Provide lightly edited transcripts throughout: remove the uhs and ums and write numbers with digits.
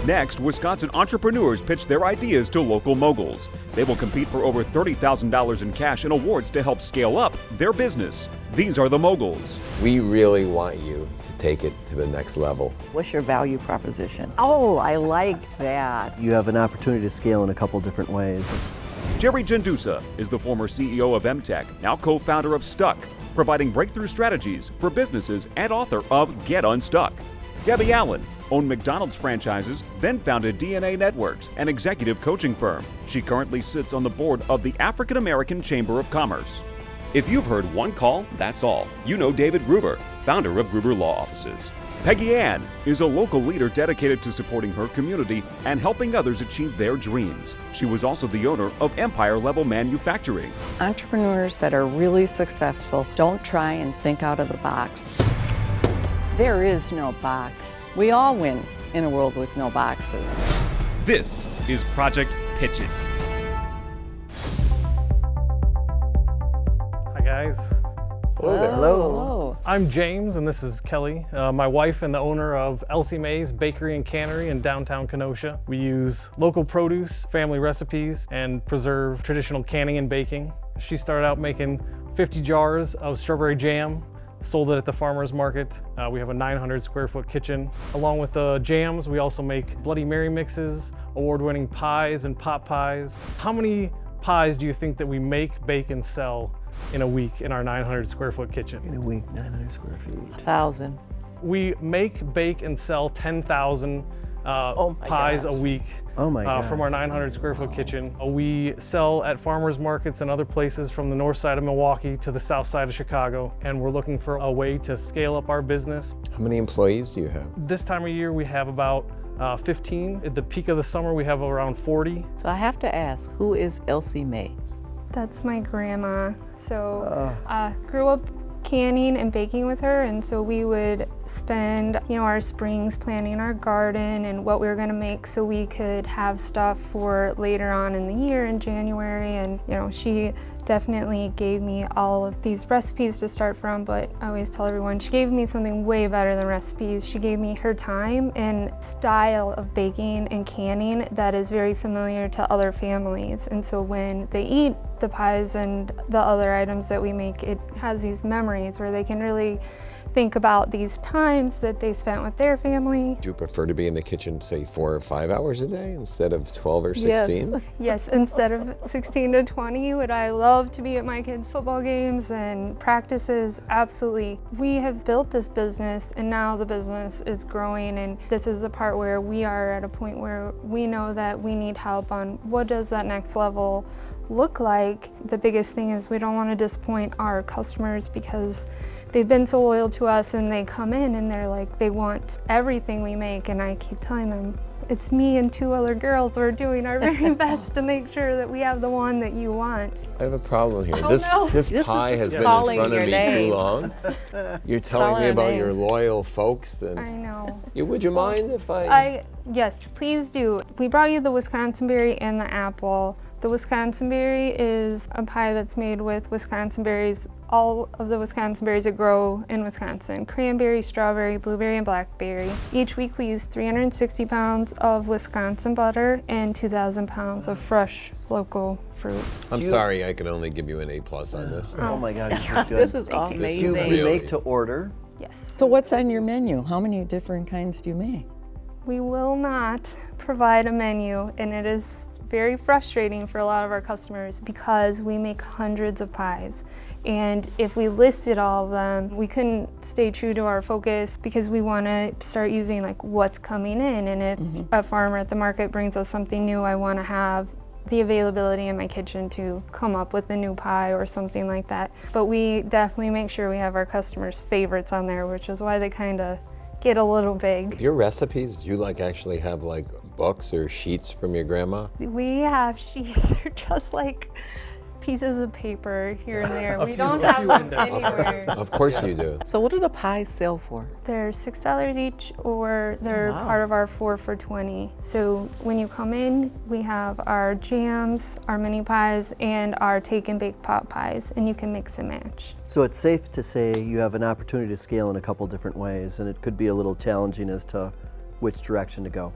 Next, Wisconsin entrepreneurs pitch their ideas to local moguls. They will compete for over $30,000 in cash and awards to help scale up their business. These are the moguls. We really want you to take it to the next level. What's your value proposition? Oh, I like that. You have an opportunity to scale in a couple different ways. Jerry Gendusa is the former CEO of MTech, now co-founder of Stuck, providing breakthrough strategies for businesses and author of Get Unstuck. Debbie Allen owned McDonald's franchises, then founded DNA Networks, an executive coaching firm. She currently sits on the board of the African American Chamber of Commerce. If you've heard one call, that's all. You know David Gruber, founder of Gruber Law Offices. Peggy Ann is a local leader dedicated to supporting her community and helping others achieve their dreams. She was also the owner of Empire Level Manufacturing. Entrepreneurs that are really successful don't try and think out of the box. There is no box. We all win in a world with no boxes. This is Project Pitch It. Hi guys. Hello there. Hello. I'm James and this is Kelly, my wife and the owner of Elsie Mae's Bakery and Cannery in downtown Kenosha. We use local produce, family recipes, and preserve traditional canning and baking. She started out making 50 jars of strawberry jam, sold it at the farmer's market. We have a 900 square foot kitchen. Along with the jams, we also make Bloody Mary mixes, award-winning pies and pot pies. How many pies do you think that we make, bake, and sell in a week in our 900 square foot kitchen? In a week, 900 square feet. 1,000. We make, bake, and sell 10,000 pies a week Oh my gosh. from our 900 square foot kitchen. We sell at farmers markets and other places from the north side of Milwaukee to the south side of Chicago, and we're looking for a way to scale up our business. How many employees do you have? This time of year we have about 15. At the peak of the summer we have around 40. So I have to ask, who is Elsie Mae? That's my grandma. So grew up canning and baking with her, and so we would spend our springs planning our garden and what we were going to make so we could have stuff for later on in the year in January. And she definitely gave me all of these recipes to start from, but I always tell everyone she gave me something way better than recipes. She gave me her time and style of baking and canning that is very familiar to other families, and so when they eat the pies and the other items that we make, it has these memories where they can really think about these times that they spent with their family. Do you prefer to be in the kitchen, say, 4 or 5 hours a day instead of 12 or 16? Yes, instead of 16 to 20. Would I love to be at my kids' football games and practices? Absolutely. We have built this business and now the business is growing, and this is the part where we are at a point where we know that we need help on what does that next level look like. The biggest thing is we don't want to disappoint our customers because they've been so loyal to us, and they come in and they're like, they want everything we make, and I keep telling them, it's me and 2 other girls. We're doing our very best to make sure that we have the one that you want. I have a problem here. Oh, This no. pie has been in calling front of your me name. too long. You're telling Calling me our about your names. loyal folks. I And know. would you mind if I... Yes, please do. We brought you the Wisconsin berry and the apple. The Wisconsin berry is a pie that's made with Wisconsin berries, all of the Wisconsin berries that grow in Wisconsin: cranberry, strawberry, blueberry, and blackberry. Each week we use 360 pounds of Wisconsin butter and 2,000 pounds of fresh local fruit. I'm sorry, I can only give you an A+ on this. Oh my God, this is good. This is Do you amazing. Really? make to order? Yes. So what's on your menu? How many different kinds do you make? We will not provide a menu, and it is very frustrating for a lot of our customers because we make hundreds of pies, and if we listed all of them, we couldn't stay true to our focus because we want to start using like what's coming in, and if a farmer at the market brings us something new, I want to have the availability in my kitchen to come up with a new pie or something like that. But we definitely make sure we have our customers' favorites on there, which is why they kind of get a little big. Your recipes, do you actually have books or sheets from your grandma? We have sheets. They're just like pieces of paper here and there. We don't a have few them indexes. anywhere. Of course you do. So what do the pies sell for? They're $6 each, or they're part of our 4 for $20. So when you come in, we have our jams, our mini pies, and our take and bake pot pies, and you can mix and match. So it's safe to say you have an opportunity to scale in a couple different ways, and it could be a little challenging as to which direction to go.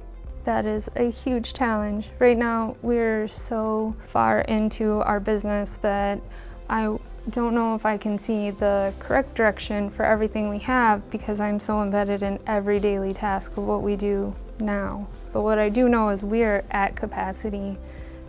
That is a huge challenge. Right now, we're so far into our business that I don't know if I can see the correct direction for everything we have because I'm so embedded in every daily task of what we do now. But what I do know is we're at capacity.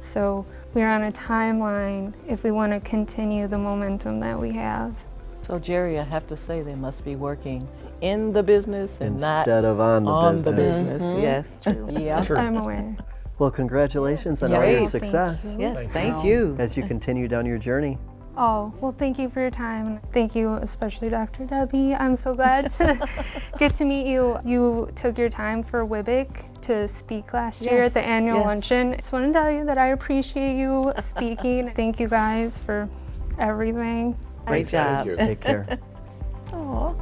So we're on a timeline if we want to continue the momentum that we have. So Jerry, I have to say they must be working in the business and Instead not of on the business. Yes, true. Yeah. Sure. I'm aware. Well, congratulations on all Great. your Thank success Yes, thank you. as you continue down your journey. Oh, well, thank you for your time. Thank you, especially Dr. Debbie. I'm so glad to get to meet you. You took your time for WIBIC to speak last year at the annual luncheon. I just want to tell you that I appreciate you speaking. Thank you guys for everything. Great job. you. Take care. Aw.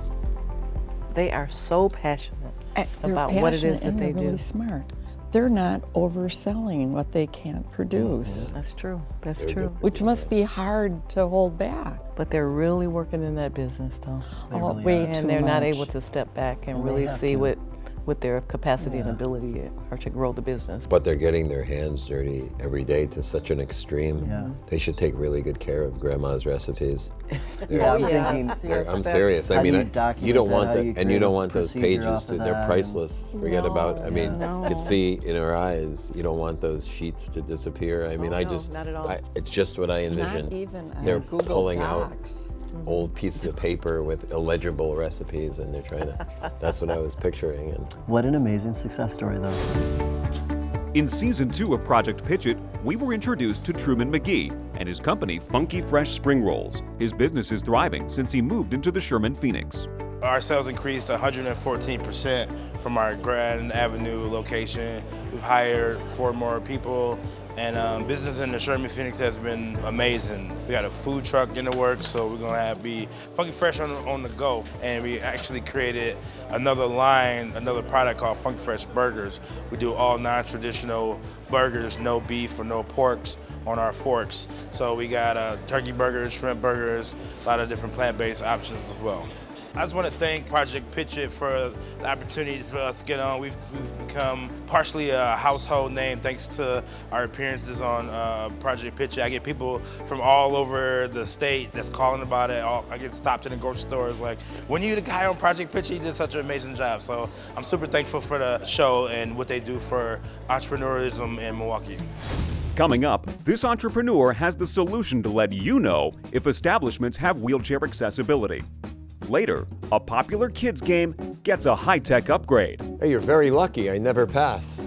They are so passionate They're about what it is passionate that they and they're do. really smart. They're not overselling what they can't produce, That's true. That's They're true. good. which must be hard to hold back. But they're really working in that business, though. Oh, really way are. too And they're not much. able to step back and Well, they really have see to. what their capacity and ability are to grow the business. But they're getting their hands dirty every day to such an extreme. Yeah. They should take really good care of grandma's recipes. They're- Yeah, I'm yes, thinking, yes, I'm that's- serious. How I do mean, you you document don't that? want How do you that, and you create don't a want those procedure pages. off of They're that? priceless. Forget about. I mean, No. you could see in her eyes. You don't want those sheets to disappear. I mean, Oh, I no, just. not at all. It's just what I Not envisioned. even on They're Google pulling out Docs. old pieces of paper with illegible recipes, and they're trying to. That's what I was picturing. And what an amazing success story, though. In Season 2 of Project Pitch It, we were introduced to Truman McGee and his company Funky Fresh Spring Rolls. His business is thriving since he moved into the Sherman Phoenix. Our sales increased 114% from our Grand Avenue location. We've hired 4 more people, and business in the Sherman Phoenix has been amazing. We got a food truck in the works, so we're gonna be Funky Fresh on the go. And we actually created another line, another product called Funky Fresh Burgers. We do all non-traditional burgers, no beef or no porks on our forks. So we got turkey burgers, shrimp burgers, a lot of different plant-based options as well. I just want to thank Project Pitch It for the opportunity for us to get on. We've become partially a household name thanks to our appearances on Project Pitch It. I get people from all over the state that's calling about it. I get stopped in the grocery stores like, when you the guy on Project Pitch It, you did such an amazing job. So I'm super thankful for the show and what they do for entrepreneurism in Milwaukee. Coming up, this entrepreneur has the solution to let you know if establishments have wheelchair accessibility. Later, a popular kids game gets a high-tech upgrade. hey, you're very lucky. I never pass.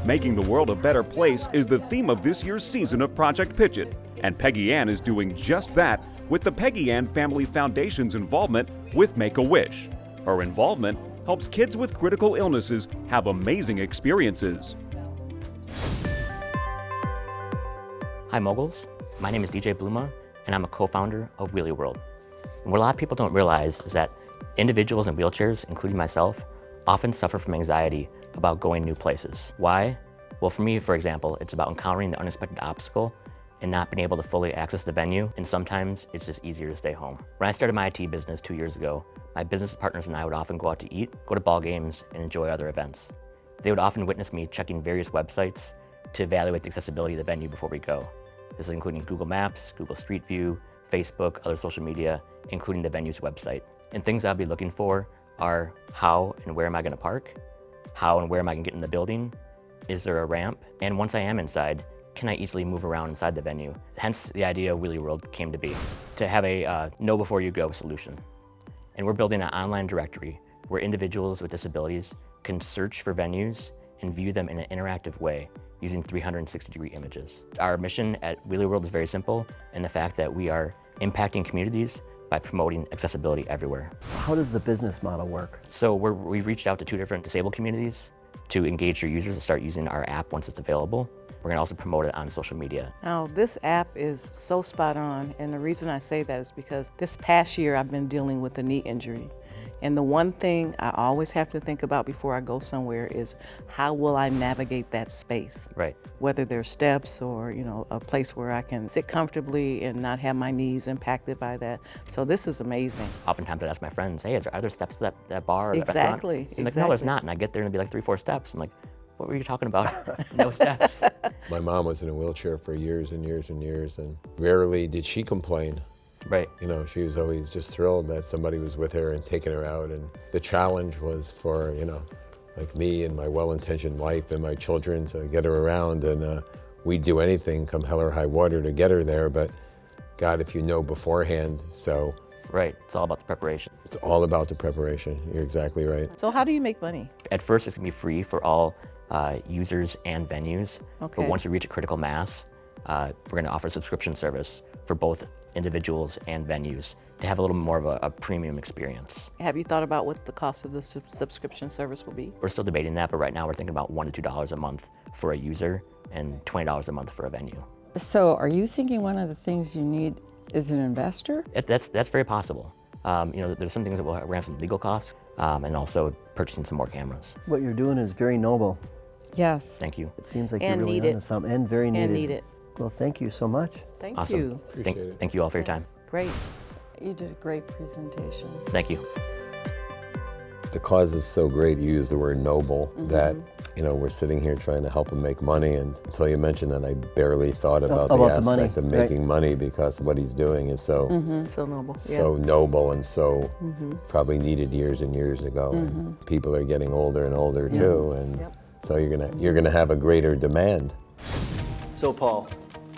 Making the world a better place is the theme of this year's season of Project Pitch It, and Peggy Ann is doing just that with the Peggy Ann Family Foundation's involvement with Make-A-Wish. Her involvement helps kids with critical illnesses have amazing experiences. Hi moguls, my name is DJ Bluma and I'm a co-founder of Wheelie World. And what a lot of people don't realize is that individuals in wheelchairs, including myself, often suffer from anxiety about going new places. Why? Well, for me, for example, it's about encountering the unexpected obstacle and not being able to fully access the venue, and sometimes it's just easier to stay home. When I started my IT business 2 years ago, my business partners and I would often go out to eat, go to ball games, and enjoy other events. They would often witness me checking various websites to evaluate the accessibility of the venue before we go. This is including Google Maps, Google Street View, Facebook, other social media, including the venue's website. And things I'll be looking for are how and where am I gonna park? How and where am I gonna get in the building? Is there a ramp? And once I am inside, can I easily move around inside the venue? Hence the idea of Wheelie World came to be, to have a know before you go solution. And we're building an online directory where individuals with disabilities can search for venues and view them in an interactive way using 360-degree images. Our mission at Wheelie World is very simple, in the fact that we are impacting communities by promoting accessibility everywhere. How does the business model work? So we've reached out to 2 different disabled communities to engage their users to start using our app once it's available. We're gonna also promote it on social media. Now, this app is so spot on, and the reason I say that is because this past year I've been dealing with a knee injury. And the one thing I always have to think about before I go somewhere is how will I navigate that space? Right. Whether there's steps or, you know, a place where I can sit comfortably and not have my knees impacted by that. So this is amazing. Oftentimes I'd ask my friends, hey, are there steps to that bar or that Exactly, restaurant? And like, no, there's not. And I get there and it'd be like 3, 4 steps. I'm like, what were you talking about? No steps. My mom was in a wheelchair for years and years and years, and rarely did she complain. Right. You know, she was always just thrilled that somebody was with her and taking her out. And the challenge was for, you know, like me and my well-intentioned wife and my children to get her around. And we'd do anything come hell or high water to get her there. But God, if you know beforehand, so. Right, it's all about the preparation. It's all about the prepreparation. You're exactly right. So how do you make money? At first, it's gonna be free for all users and venues. Okay. But once we reach a critical mass, we're gonna offer a subscription service for both individuals and venues to have a little more of a premium experience. Have you thought about what the cost of the subscription service will be? We're still debating that, but right now we're thinking about $1 to $2 a month for a user and $20 a month for a venue. So are you thinking one of the things you need is an investor? That's very possible. You know, there's some things that we're gonna have some legal costs and also purchasing some more cameras. What you're doing is very noble. Yes. Thank you. It seems like And you're really needed. onto something, and very needed. And needed. Well, thank you so much. Thank Awesome. you. Appreciate it. Thank you all for your time. Great. You did a great presentation. Thank you. The cause is so great, you use the word noble, that, you know, we're sitting here trying to help him make money, and until you mentioned that, I barely thought about the About the money, aspect of right. making money, because what he's doing is so So noble. so noble and so probably needed years and years ago. And people are getting older and older too, and so you're gonna have a greater demand. So Paul,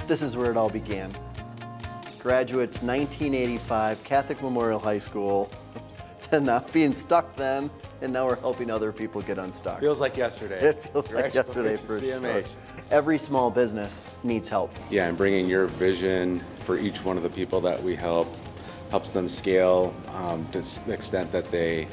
this is where it all began. Graduates 1985, Catholic Memorial High School, to not being stuck then, and now we're helping other people get unstuck. Feels like yesterday. It feels like yesterday for sure. CMH. Every small business needs help. Yeah, and bringing your vision for each one of the people that we help helps them scale to the extent that they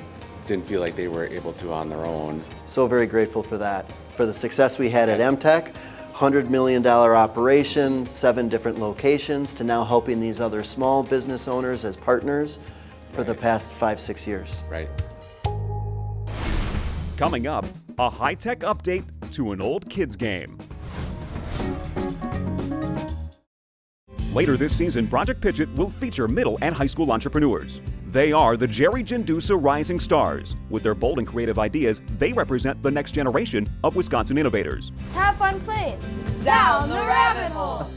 didn't feel like they were able to on their own. So very grateful for that. For the success we had at MTech, $100 million operation, 7 different locations, to now helping these other small business owners as partners for the past 5-6 years. Right. Coming up, a high-tech update to an old kids game. Later this season, Project Pigeon will feature middle and high school entrepreneurs. They are the Jerry Jandusa Rising Stars. With their bold and creative ideas, they represent the next generation of Wisconsin innovators. Have fun playing down the rabbit hole.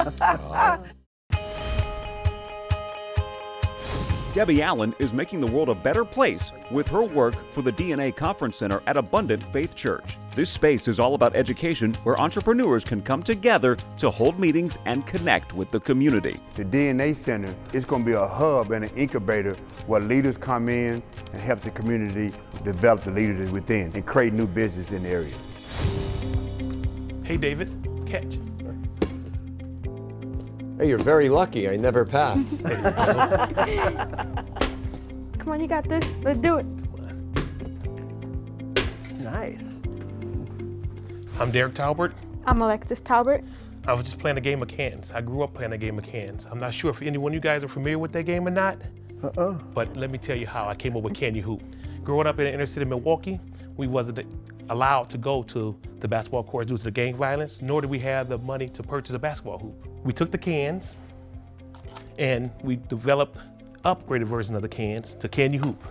Debbie Allen is making the world a better place with her work for the DNA Conference Center at Abundant Faith Church. This space is all about education where entrepreneurs can come together to hold meetings and connect with the community. The DNA Center is going to be a hub and an incubator where leaders come in and help the community develop the leaders within and create new business in the area. Hey, David, catch. Hey, you're very lucky. I never pass. Come on, you got this. Let's do it. Nice. I'm Derek Talbert. I'm Alexis Talbert. I was just playing a game of cans. I grew up playing a game of cans. I'm not sure if any one of you guys are familiar with that game or not, but let me tell you how I came up with Can You Hoop. Growing up in the inner city of Milwaukee, we wasn't allowed to go to the basketball courts due to the gang violence, nor did we have the money to purchase a basketball hoop. We took the cans and we developed upgraded version of the cans to Can You Hoop.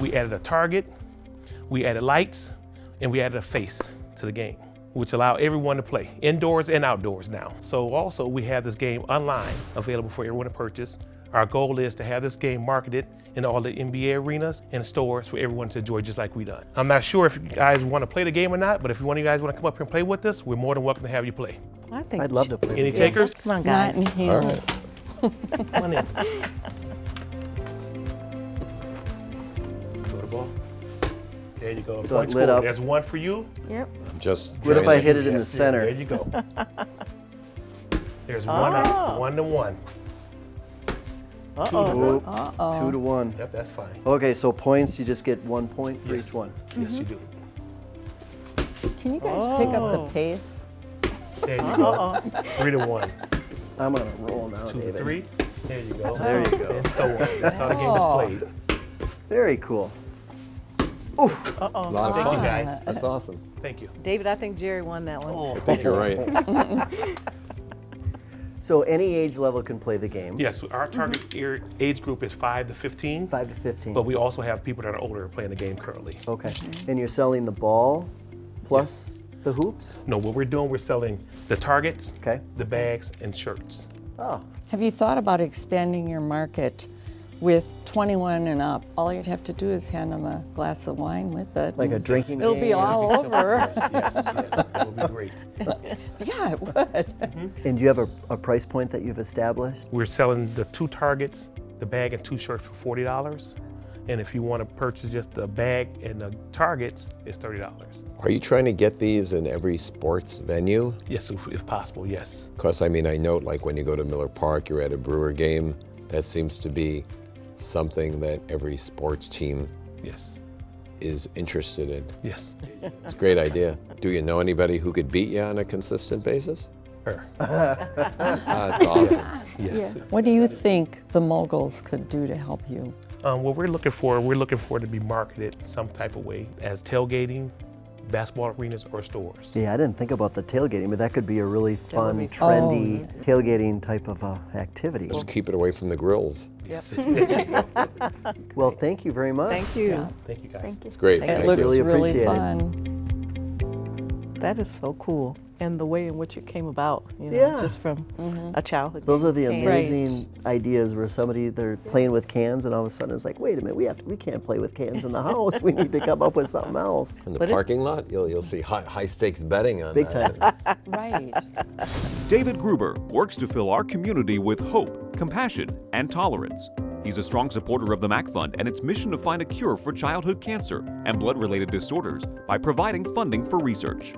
We added a target, we added lights, and we added a face to the game, which allowed everyone to play, indoors and outdoors now. So also we have this game online, available for everyone to purchase. Our goal is to have this game marketed in all the NBA arenas and stores for everyone to enjoy just like we done. I'm not sure if you guys want to play the game or not, but if one of you guys want to come up here and play with us, we're more than welcome to have you play. I think I'd love to play. Any takers? Come on, guys. Not in heels. Come on in. Throw the ball. There you go. So Point it lit scored. up. There's one for you. Yep. Just What if I hit it in the That's it. center? There you go. There's one up, 1-1. Oop, 2-1. Yep, that's fine. Okay, so points, you just get 1 point for each one. Yes, you do. Can you guys pick up the pace? There you go. 3-1. I'm on a roll now, 2-3. There you go. There you go. And so on. That's how the game is played. Very cool. A lot of Thank fun. you, guys. That's awesome. Thank you. David, I think Jerry won that one. I think you're right. So any age level can play the game. Yes, our target age group is 5 to 15. 5 to 15. But we also have people that are older playing the game currently. Okay. And you're selling the ball plus the hoops? No, what we're doing, we're selling the targets, Okay. the bags, and shirts. Oh. Have you thought about expanding your market with 21 and up? All you'd have to do is hand them a glass of wine with it. Like a drinking It'll game? be all over. Yes, that would be great. Yeah, it would. And do you have a price point that you've established? We're selling the 2 targets, the bag, and 2 shirts for $40. And if you want to purchase just the bag and the targets, it's $30. Are you trying to get these in every sports venue? Yes, if possible, yes. Because, I mean, I note, like, when you go to Miller Park, you're at a Brewer game, that seems to be something that every sports team Yes. is interested in. Yes. It's a great idea. Do you know anybody who could beat you on a consistent basis? Her. That's awesome. Yes. What do you think the moguls could do to help you? What we're looking for to be marketed some type of way as tailgating, basketball arenas, or stores. Yeah, I didn't think about the tailgating, but that could be a really fun, trendy tailgating type of activity. Just keep it away from the grills. Yes. Well, thank you very much. Thank you. Yeah. Thank you, guys. It's great. It Thank looks you. Really really appreciate it. fun. That is so cool. And the way in which it came about, you know, Yeah. just from a childhood. Those are the game. amazing ideas where somebody, they're playing with cans and all of a sudden it's like, wait a minute, we can't play with cans in the house. We need to come up with something else. In the parking lot, you'll see high stakes betting on Big that. time. Right. David Gruber works to fill our community with hope, compassion, and tolerance. He's a strong supporter of the MAC Fund and its mission to find a cure for childhood cancer and blood-related disorders by providing funding for research.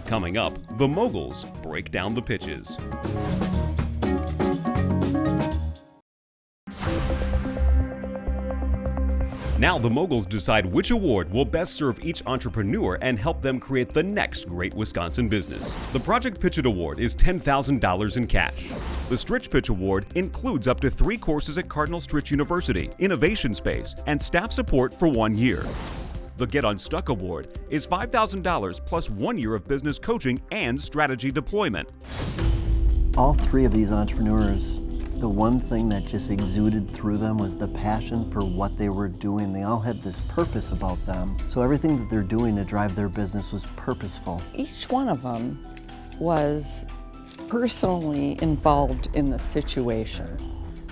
Coming up, the moguls break down the pitches. Now the moguls decide which award will best serve each entrepreneur and help them create the next great Wisconsin business. The Project Pitch It Award is $10,000 in cash. The Stritch Pitch Award includes up to 3 courses at Cardinal Stritch University, innovation space, and staff support for 1 year. The Get Unstuck Award is $5,000 plus 1 year of business coaching and strategy deployment. All 3 of these entrepreneurs, the one thing that just exuded through them was the passion for what they were doing. They all had this purpose about them. So everything that they're doing to drive their business was purposeful. Each one of them was personally involved in the situation.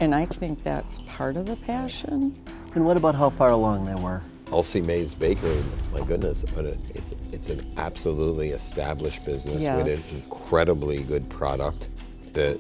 And I think that's part of the passion. And what about how far along they were? Elsie Mae's Bakery, my goodness, but it's an absolutely established business with an incredibly good product. The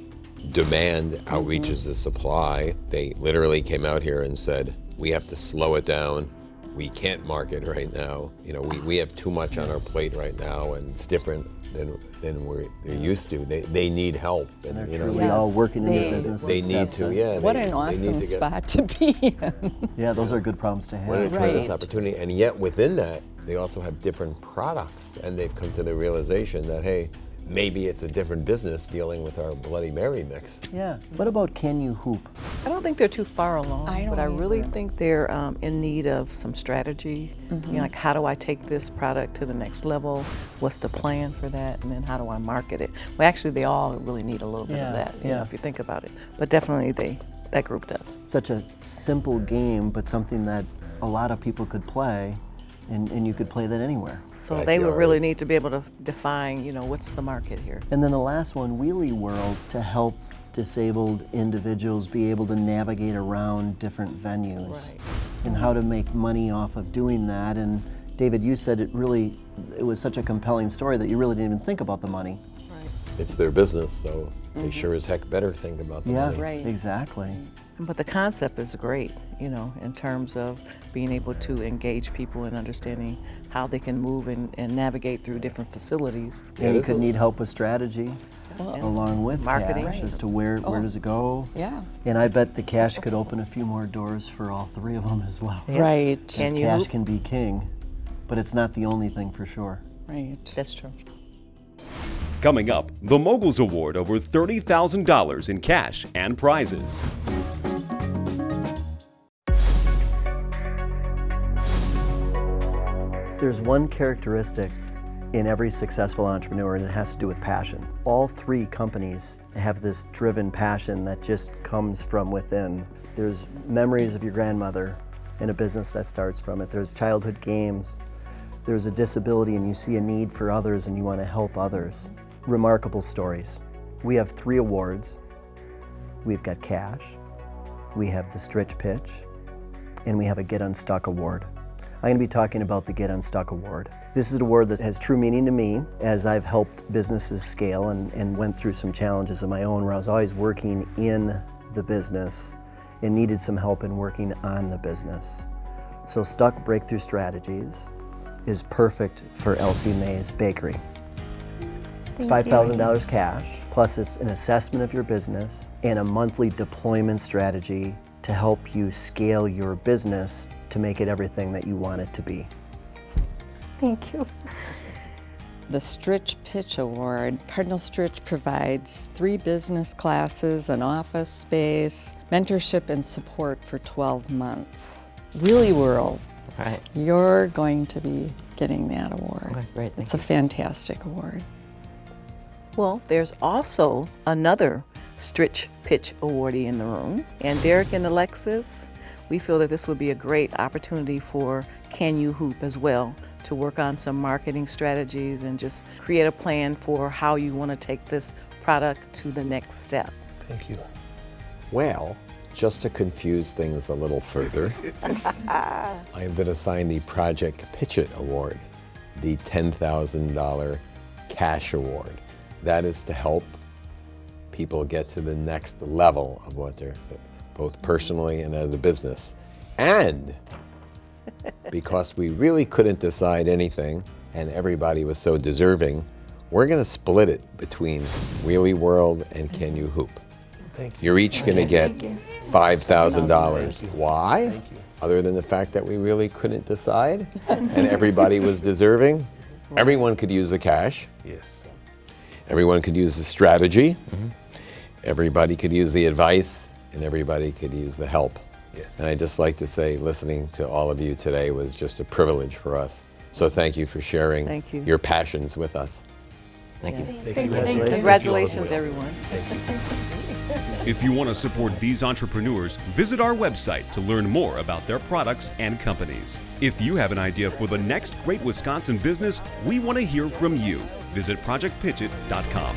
demand outreaches the supply. They literally came out here and said, we have to slow it down. We can't market right now. You know, we have too much on our plate right now, and it's different than they're used to. They need help. And They're you know, truly all working in their business. they need to, yeah. What an awesome spot to be in. Yeah, those are good problems to have. What a tremendous opportunity. And yet within that, they also have different products, and they've come to the realization that, hey, maybe it's a different business dealing with our Bloody Mary mix. Yeah. What about Can You Hoop? I don't think they're too far along, I but I don't really either. think they're in need of some strategy. You know, like, how do I take this product to the next level? What's the plan for that? And then how do I market it? Well, actually, they all really need a little bit of that, you know, if you think about it. But definitely that group does. Such a simple game, but something that a lot of people could play, and you could play that anywhere. So they would really need to be able to define, you know, what's the market here. And then the last one, Wheelie World, to help disabled individuals be able to navigate around different venues and how to make money off of doing that. And David, you said it was such a compelling story that you really didn't even think about the money. It's their business, so they sure as heck better think about the money. Right. Exactly. But the concept is great, you know, in terms of being able to engage people and understanding how they can move and navigate through different facilities. And you could need help with strategy along with marketing cash as to where does it go. Yeah. And I bet the cash could open a few more doors for all 3 of them as well. Right. Because cash can be king, but it's not the only thing for sure. Right. That's true. Coming up, the Moguls Award, over $30,000 in cash and prizes. There's one characteristic in every successful entrepreneur, and it has to do with passion. All three companies have this driven passion that just comes from within. There's memories of your grandmother in a business that starts from it. There's childhood games. There's a disability and you see a need for others and you want to help others. Remarkable stories. We have 3 awards. We've got cash, we have the Stritch Pitch, and we have a Get Unstuck Award. I'm going to be talking about the Get Unstuck Award. This is an award that has true meaning to me as I've helped businesses scale and went through some challenges of my own where I was always working in the business and needed some help in working on the business. So Stuck Breakthrough Strategies is perfect for Elsie Mae's Bakery. It's $5,000 cash, plus it's an assessment of your business and a monthly deployment strategy to help you scale your business to make it everything that you want it to be. Thank you. The Stritch Pitch Award, Cardinal Stritch provides 3 business classes, an office space, mentorship and support for 12 months. Really World, Right. you're going to be getting that award. Okay, great, thank It's a fantastic award. Well, there's also another Stritch Pitch awardee in the room. And Derek and Alexis, we feel that this would be a great opportunity for Can You Hoop as well, to work on some marketing strategies and just create a plan for how you want to take this product to the next step. Thank you. Well, just to confuse things a little further, I have been assigned the Project Pitch It Award, the $10,000 cash award. That is to help people get to the next level of what they're, both personally and as a business. And because we really couldn't decide anything and everybody was so deserving, we're going to split it between Wheelie World and Can You Hoop. Thank you. You're each going to get $5,000. Why? Thank you. Other than the fact that we really couldn't decide and everybody was deserving. Everyone could use the cash. Yes. Everyone could use the strategy. Everybody could use the advice, and everybody could use the help. Yes. And I'd just like to say, listening to all of you today was just a privilege for us. So thank you for sharing Thank you. your passions with us. Thank you. Thank you. Congratulations, everyone. If you want to support these entrepreneurs, visit our website to learn more about their products and companies. If you have an idea for the next great Wisconsin business, we want to hear from you. Visit projectpitchit.com.